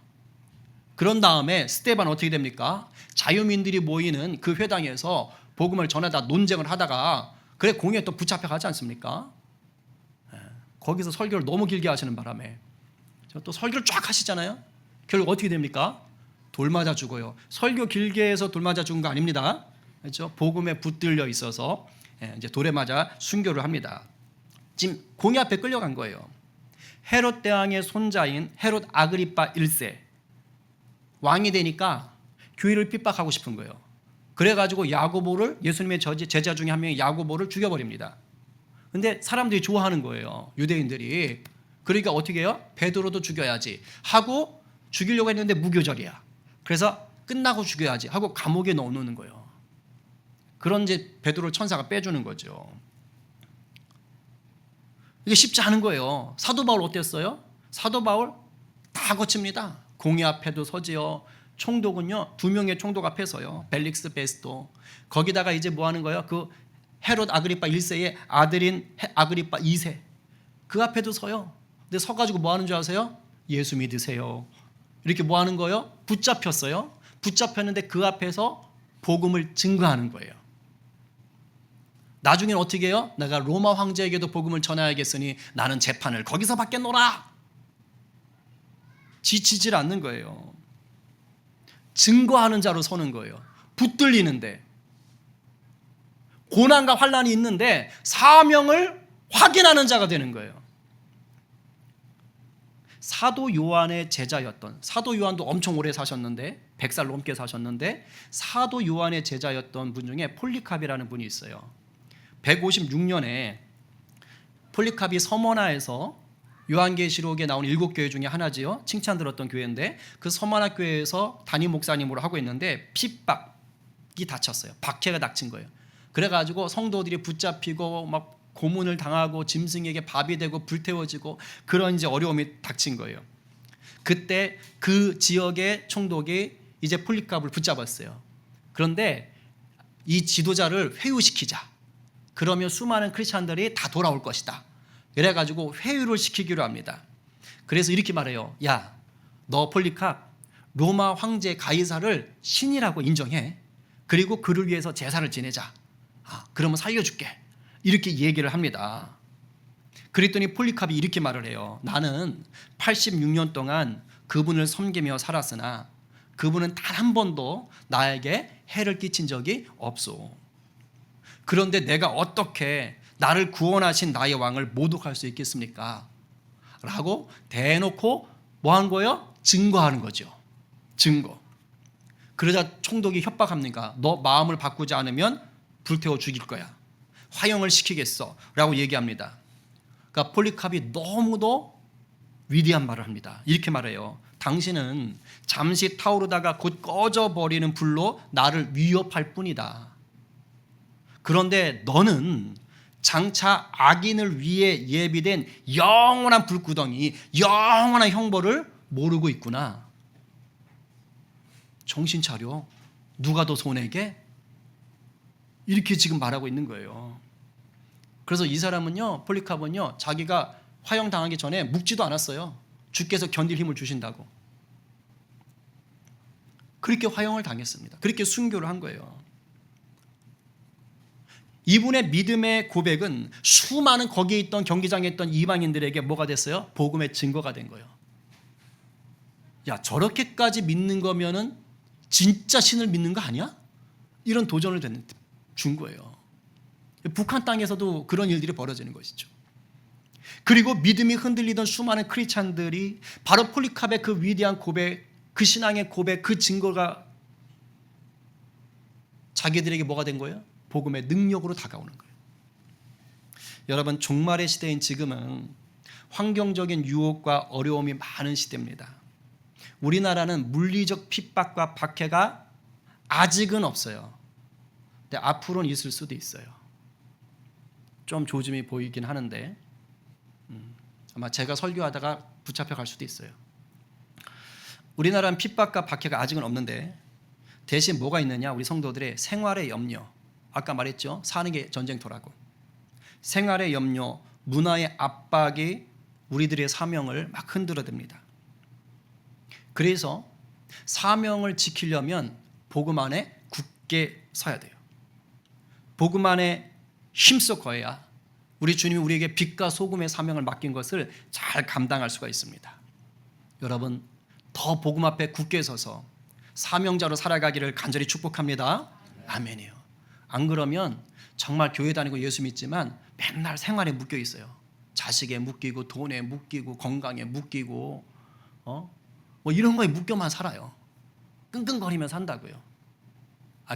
그런 다음에 스데반 어떻게 됩니까? 자유민들이 모이는 그 회당에서 복음을 전하다 논쟁을 하다가 그래 공회에 또 붙잡혀 가지 않습니까? 거기서 설교를 너무 길게 하시는 바람에 또 설교를 쫙 하시잖아요. 결국 어떻게 됩니까? 돌 맞아 죽어요. 설교 길게 해서 돌 맞아 죽은 거 아닙니다. 그렇죠? 복음에 붙들려 있어서 이제 돌에 맞아 순교를 합니다. 지금 공회 앞에 끌려간 거예요. 헤롯 대왕의 손자인 헤롯 아그리파 1세 왕이 되니까 교회를 핍박하고 싶은 거예요. 그래가지고 야고보를, 예수님의 제자 중에 한 명이 야고보를 죽여버립니다. 근데 사람들이 좋아하는 거예요. 유대인들이. 그러니까 어떻게 해요? 베드로도 죽여야지 하고 죽이려고 했는데 무교절이야. 그래서 끝나고 죽여야지 하고 감옥에 넣어놓는 거예요. 그런 이제 베드로 천사가 빼주는 거죠. 이게 쉽지 않은 거예요. 사도 바울 어땠어요? 사도 바울 다 거칩니다. 공회 앞에도 서지요. 총독은요, 2명의 총독 앞에 서요. 벨릭스 베스토. 거기다가 이제 뭐 하는 거예요? 그 헤롯 아그리파 1세의 아들인 아그리파 2세. 그 앞에도 서요. 근데 서가지고 뭐 하는 줄 아세요? 예수 믿으세요. 이렇게 뭐 하는 거예요? 붙잡혔어요. 붙잡혔는데 그 앞에서 복음을 증거하는 거예요. 나중에는 어떻게 해요? 내가 로마 황제에게도 복음을 전해야겠으니 나는 재판을 거기서 받겠노라. 지치질 않는 거예요. 증거하는 자로 서는 거예요. 붙들리는데 고난과 환난이 있는데 사명을 확인하는 자가 되는 거예요. 사도 요한의 제자였던, 사도 요한도 엄청 오래 사셨는데 100살 넘게 사셨는데 사도 요한의 제자였던 분 중에 폴리캅이라는 분이 있어요. 156년에 폴리캅이 서머나에서 요한계시록에 나온 7교회 중에 하나지요. 칭찬 들었던 교회인데 그 서머나 교회에서 담임 목사님으로 하고 있는데 핍박이 닥쳤어요. 박해가 닥친 거예요. 그래가지고 성도들이 붙잡히고 막 고문을 당하고 짐승에게 밥이 되고 불태워지고 그런 이제 어려움이 닥친 거예요. 그때 그 지역의 총독이 이제 폴리캅을 붙잡았어요. 그런데 이 지도자를 회유시키자. 그러면 수많은 크리스찬들이 다 돌아올 것이다. 그래가지고 회유를 시키기로 합니다. 그래서 이렇게 말해요. 야, 너 폴리캅 로마 황제 가이사를 신이라고 인정해. 그리고 그를 위해서 제사를 지내자. 그러면 살려줄게. 이렇게 얘기를 합니다. 그랬더니 폴리캅이 이렇게 말을 해요. 나는 86년 동안 그분을 섬기며 살았으나 그분은 단 한 번도 나에게 해를 끼친 적이 없소. 그런데 내가 어떻게 나를 구원하신 나의 왕을 모독할 수 있겠습니까? 라고 대놓고 뭐 한 거예요? 증거하는 거죠. 증거. 그러자 총독이 협박합니까? 너 마음을 바꾸지 않으면 불태워 죽일 거야. 화형을 시키겠어 라고 얘기합니다. 그러니까 폴리캅이 너무도 위대한 말을 합니다. 이렇게 말해요. 당신은 잠시 타오르다가 곧 꺼져버리는 불로 나를 위협할 뿐이다. 그런데 너는 장차 악인을 위해 예비된 영원한 불구덩이, 영원한 형벌을 모르고 있구나. 정신 차려. 누가 더 손해게? 이렇게 지금 말하고 있는 거예요. 그래서 이 사람은요, 폴리카본요, 자기가 화형 당하기 전에 묵지도 않았어요. 주께서 견딜 힘을 주신다고. 그렇게 화형을 당했습니다. 그렇게 순교를 한 거예요. 이분의 믿음의 고백은 수많은 거기에 있던 경기장에 있던 이방인들에게 뭐가 됐어요? 복음의 증거가 된 거예요. 야, 저렇게까지 믿는 거면은 진짜 신을 믿는 거 아니야? 이런 도전을 준 거예요. 북한 땅에서도 그런 일들이 벌어지는 것이죠. 그리고 믿음이 흔들리던 수많은 크리스찬들이 바로 폴리캅의 그 위대한 고백, 그 신앙의 고백, 그 증거가 자기들에게 뭐가 된 거예요? 복음의 능력으로 다가오는 거예요. 여러분, 종말의 시대인 지금은 환경적인 유혹과 어려움이 많은 시대입니다. 우리나라는 물리적 핍박과 박해가 아직은 없어요. 근데 앞으로는 있을 수도 있어요. 좀 조짐이 보이긴 하는데 아마 제가 설교하다가 붙잡혀 갈 수도 있어요. 우리나라는 핍박과 박해가 아직은 없는데 대신 뭐가 있느냐? 우리 성도들의 생활의 염려. 아까 말했죠. 사는 게 전쟁터라고. 생활의 염려, 문화의 압박이 우리들의 사명을 막 흔들어댑니다. 그래서 사명을 지키려면 복음 안에 굳게 서야 돼요. 복음 안에 힘써 거해야 우리 주님이 우리에게 빛과 소금의 사명을 맡긴 것을 잘 감당할 수가 있습니다. 여러분, 더 복음 앞에 굳게 서서 사명자로 살아가기를 간절히 축복합니다. 아멘이요. 안 그러면 정말 교회 다니고 예수 믿지만 맨날 생활에 묶여 있어요. 자식에 묶이고 돈에 묶이고 건강에 묶이고 뭐 이런 거에 묶여만 살아요. 끙끙거리며 산다고요.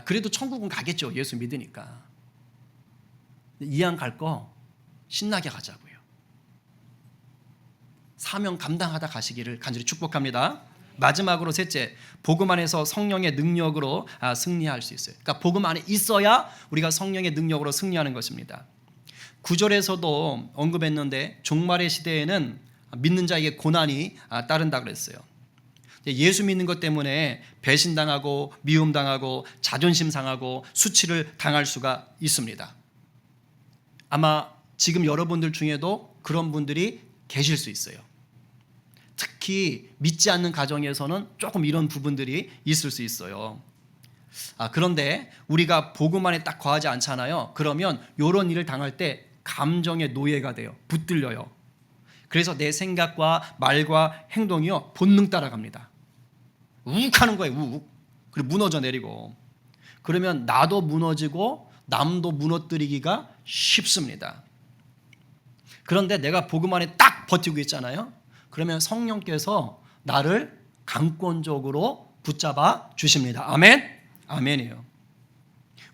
그래도 천국은 가겠죠. 예수 믿으니까. 이왕 갈 거 신나게 가자고요. 사명 감당하다 가시기를 간절히 축복합니다. 마지막으로 셋째, 복음 안에서 성령의 능력으로 승리할 수 있어요. 그러니까 복음 안에 있어야 우리가 성령의 능력으로 승리하는 것입니다. 9절에서도 언급했는데 종말의 시대에는 믿는 자에게 고난이 따른다 그랬어요. 예수 믿는 것 때문에 배신당하고 미움당하고 자존심 상하고 수치를 당할 수가 있습니다. 아마 지금 여러분들 중에도 그런 분들이 계실 수 있어요. 특히 믿지 않는 가정에서는 조금 이런 부분들이 있을 수 있어요. 그런데 우리가 복음 안에 딱 거하지 않잖아요. 그러면 이런 일을 당할 때 감정의 노예가 돼요. 붙들려요. 그래서 내 생각과 말과 행동이요 본능 따라갑니다. 욱 하는 거예요. 욱. 그리고 무너져 내리고. 그러면 나도 무너지고 남도 무너뜨리기가 쉽습니다. 그런데 내가 복음 안에 딱 버티고 있잖아요. 그러면 성령께서 나를 강권적으로 붙잡아 주십니다. 아멘? 아멘이에요.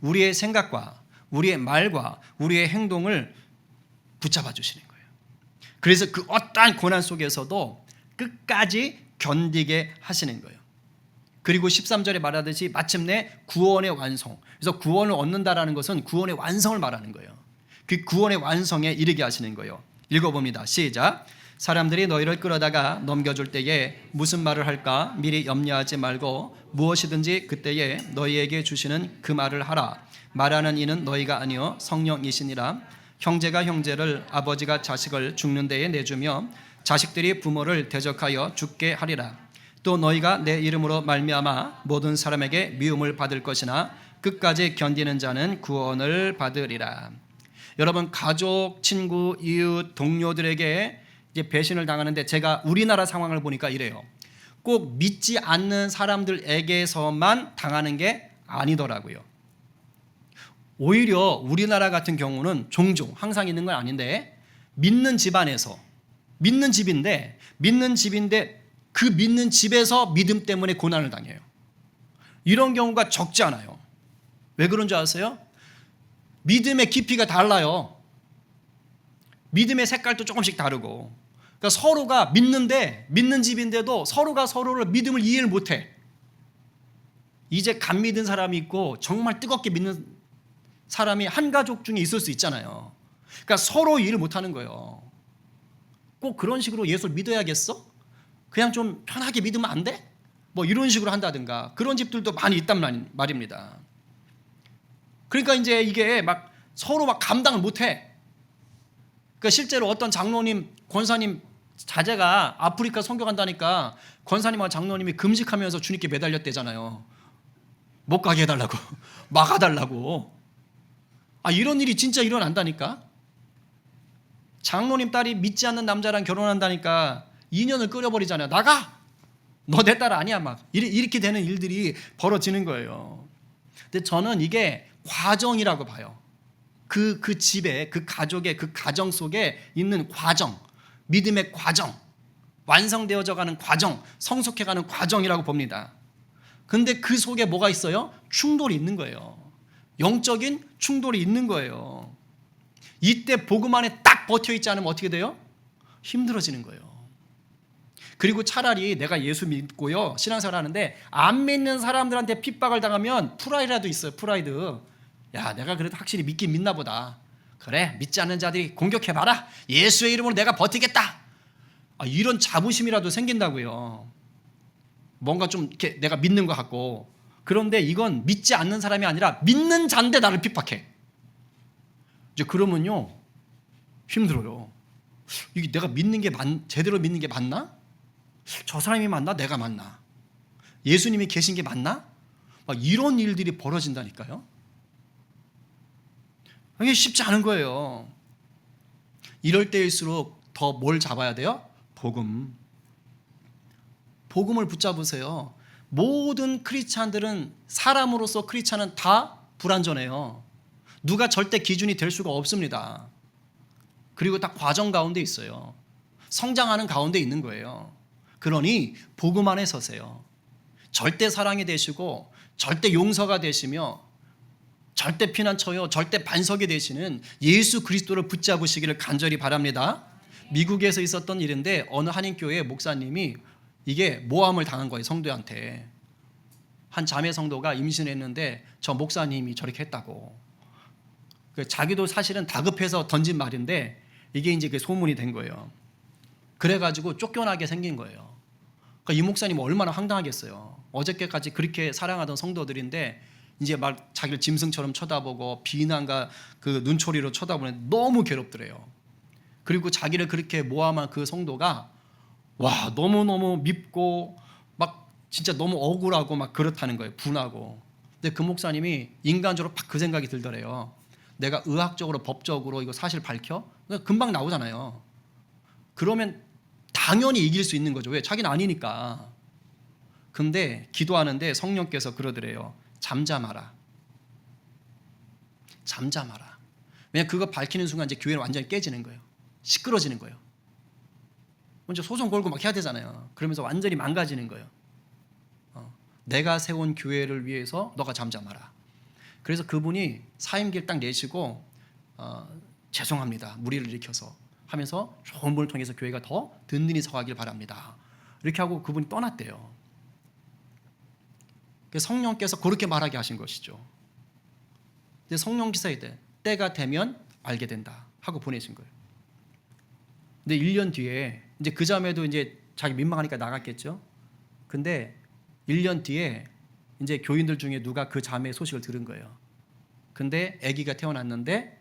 우리의 생각과 우리의 말과 우리의 행동을 붙잡아 주시는 거예요. 그래서 그 어떠한 고난 속에서도 끝까지 견디게 하시는 거예요. 그리고 13절에 말하듯이 마침내 구원의 완성. 그래서 구원을 얻는다라는 것은 구원의 완성을 말하는 거예요. 그 구원의 완성에 이르게 하시는 거예요. 읽어봅니다. 시작. 사람들이 너희를 끌어다가 넘겨줄 때에 무슨 말을 할까 미리 염려하지 말고 무엇이든지 그때에 너희에게 주시는 그 말을 하라. 말하는 이는 너희가 아니요 성령이시니라. 형제가 형제를 아버지가 자식을 죽는 데에 내주며 자식들이 부모를 대적하여 죽게 하리라. 또 너희가 내 이름으로 말미암아 모든 사람에게 미움을 받을 것이나 끝까지 견디는 자는 구원을 받으리라. 여러분, 가족, 친구, 이웃, 동료들에게 이제 배신을 당하는데 제가 우리나라 상황을 보니까 이래요. 꼭 믿지 않는 사람들에게서만 당하는 게 아니더라고요. 오히려 우리나라 같은 경우는 종종 항상 있는 건 아닌데 믿는 집안에서 믿는 집인데 그 믿는 집에서 믿음 때문에 고난을 당해요. 이런 경우가 적지 않아요. 왜 그런 줄 아세요? 믿음의 깊이가 달라요. 믿음의 색깔도 조금씩 다르고 그러니까 서로가 믿는데 믿는 집인데도 서로가 서로를 믿음을 이해를 못해. 이제 간 믿은 사람이 있고 정말 뜨겁게 믿는 사람이 한 가족 중에 있을 수 있잖아요. 그러니까 서로 이해를 못하는 거예요. 꼭 그런 식으로 예수를 믿어야겠어? 그냥 좀 편하게 믿으면 안 돼? 뭐 이런 식으로 한다든가 그런 집들도 많이 있단 말입니다. 그러니까 이제 이게 막 서로 막 감당을 못해. 그러니까 실제로 어떤 장로님, 권사님 자제가 아프리카 선교 간다니까 권사님과 장로님이 금식하면서 주님께 매달렸대잖아요. 못 가게 해달라고 막아달라고. 이런 일이 진짜 일어난다니까. 장로님 딸이 믿지 않는 남자랑 결혼한다니까 인연을 끊어버리잖아요. 나가! 너 내 딸 아니야. 막 이렇게 되는 일들이 벌어지는 거예요. 근데 저는 이게 과정이라고 봐요. 그 집에, 그 가족의 그 가정 속에 있는 과정, 믿음의 과정, 완성되어져 가는 과정, 성숙해 가는 과정이라고 봅니다. 근데 그 속에 뭐가 있어요? 충돌이 있는 거예요. 영적인 충돌이 있는 거예요. 이때 복음 안에 딱 버텨 있지 않으면 어떻게 돼요? 힘들어지는 거예요. 그리고 차라리 내가 예수 믿고요, 신앙생활 하는데 안 믿는 사람들한테 핍박을 당하면 프라이드라도 있어요. 프라이드. 야, 내가 그래도 확실히 믿긴 믿나 보다. 그래, 믿지 않는 자들이 공격해봐라. 예수의 이름으로 내가 버티겠다. 이런 자부심이라도 생긴다고요. 뭔가 좀 이렇게 내가 믿는 것 같고. 그런데 이건 믿지 않는 사람이 아니라 믿는 자인데 나를 핍박해. 이제 그러면요 힘들어요. 이게 내가 믿는 게 제대로 믿는 게 맞나? 저 사람이 맞나? 내가 맞나? 예수님이 계신 게 맞나? 막 이런 일들이 벌어진다니까요. 이게 쉽지 않은 거예요. 이럴 때일수록 더 뭘 잡아야 돼요? 복음. 복음을 붙잡으세요. 모든 크리스찬들은, 사람으로서 크리스찬은 다 불완전해요. 누가 절대 기준이 될 수가 없습니다. 그리고 다 과정 가운데 있어요. 성장하는 가운데 있는 거예요. 그러니 복음 안에 서세요. 절대 사랑이 되시고 절대 용서가 되시며 절대 피난처요, 절대 반석이 되시는 예수 그리스도를 붙잡으시기를 간절히 바랍니다. 미국에서 있었던 일인데 어느 한인교회 목사님이 이게 모함을 당한 거예요. 성도한테. 한 자매 성도가 임신했는데 저 목사님이 저렇게 했다고. 자기도 사실은 다급해서 던진 말인데 이게 이제 소문이 된 거예요. 그래가지고 쫓겨나게 생긴 거예요. 그러니까 이 목사님 얼마나 황당하겠어요. 어저께까지 그렇게 사랑하던 성도들인데 이제 막 자기를 짐승처럼 쳐다보고 비난과 그 눈초리로 쳐다보는 너무 괴롭더래요. 그리고 자기를 그렇게 모함한 그 성도가 와 너무너무 밉고 막 진짜 너무 억울하고 막 그렇다는 거예요. 분하고. 근데 그 목사님이 인간적으로 팍 그 생각이 들더래요. 내가 의학적으로 법적으로 이거 사실 밝혀? 금방 나오잖아요. 그러면 당연히 이길 수 있는 거죠. 왜? 자기는 아니니까. 근데 기도하는데 성령께서 그러더래요. 잠잠하라. 잠잠하라. 왜냐면 그거 밝히는 순간 이제 교회는 완전히 깨지는 거예요. 시끄러지는 거예요. 먼저 소송 걸고 막 해야 되잖아요. 그러면서 완전히 망가지는 거예요. 내가 세운 교회를 위해서 너가 잠잠하라. 그래서 그분이 사임기를 딱 내시고 죄송합니다. 무리를 일으켜서 하면서 좋은 분을 통해서 교회가 더 든든히 서가길 바랍니다. 이렇게 하고 그분이 떠났대요. 성령께서 그렇게 말하게 하신 것이죠. 근데 성령 기사에 때가 되면 알게 된다 하고 보내신 거예요. 근데 1년 뒤에 이제 그 자매도 이제 자기 민망하니까 나갔겠죠. 근데 1년 뒤에 이제 교인들 중에 누가 그 자매의 소식을 들은 거예요. 근데 아기가 태어났는데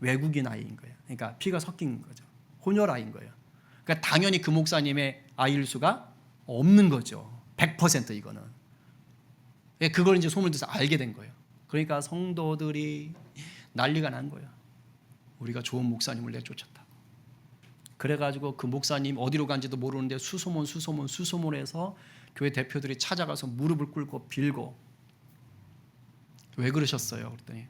외국인 아이인 거예요. 그러니까 피가 섞인 거죠. 혼혈 아이인 거예요. 그러니까 당연히 그 목사님의 아이일 수가 없는 거죠. 100% 이거는. 그걸 이제 소문을 듣서 알게 된 거예요. 그러니까 성도들이 난리가 난 거예요. 우리가 좋은 목사님을 내쫓았다. 그래가지고 그 목사님 어디로 간지도 모르는데 수소문해서 교회 대표들이 찾아가서 무릎을 꿇고 빌고 왜 그러셨어요? 그랬더니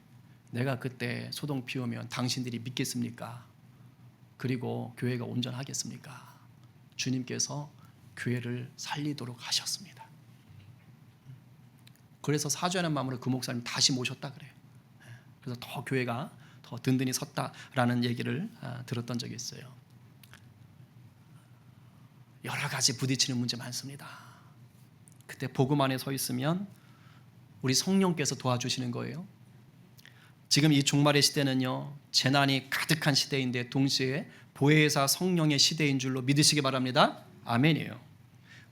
내가 그때 소동 피우면 당신들이 믿겠습니까? 그리고 교회가 온전하겠습니까? 주님께서 교회를 살리도록 하셨습니다. 그래서 사죄하는 마음으로 그 목사님 다시 모셨다 그래요. 그래서 더 교회가 더 든든히 섰다라는 얘기를 들었던 적이 있어요. 여러 가지 부딪히는 문제 많습니다. 그때 복음 안에 서 있으면 우리 성령께서 도와주시는 거예요. 지금 이 종말의 시대는요, 재난이 가득한 시대인데 동시에 보혜사 성령의 시대인 줄로 믿으시기 바랍니다. 아멘이에요.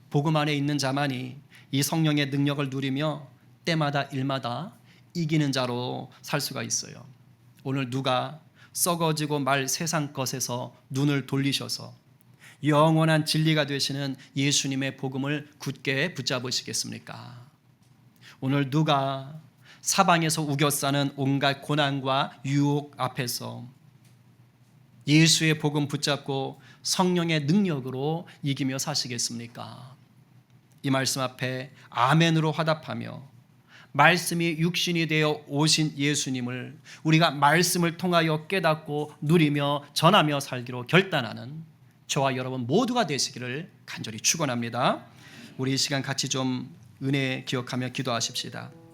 복음 안에 있는 자만이 이 성령의 능력을 누리며 때마다 일마다 이기는 자로 살 수가 있어요. 오늘 누가 썩어지고 말 세상 것에서 눈을 돌리셔서 영원한 진리가 되시는 예수님의 복음을 굳게 붙잡으시겠습니까? 오늘 누가 사방에서 우겨싸는 온갖 고난과 유혹 앞에서 예수의 복음 붙잡고 성령의 능력으로 이기며 사시겠습니까? 이 말씀 앞에 아멘으로 화답하며 말씀이 육신이 되어 오신 예수님을 우리가 말씀을 통하여 깨닫고 누리며 전하며 살기로 결단하는 저와 여러분 모두가 되시기를 간절히 축원합니다. 우리 이 시간 같이 좀 은혜 기억하며 기도하십시다.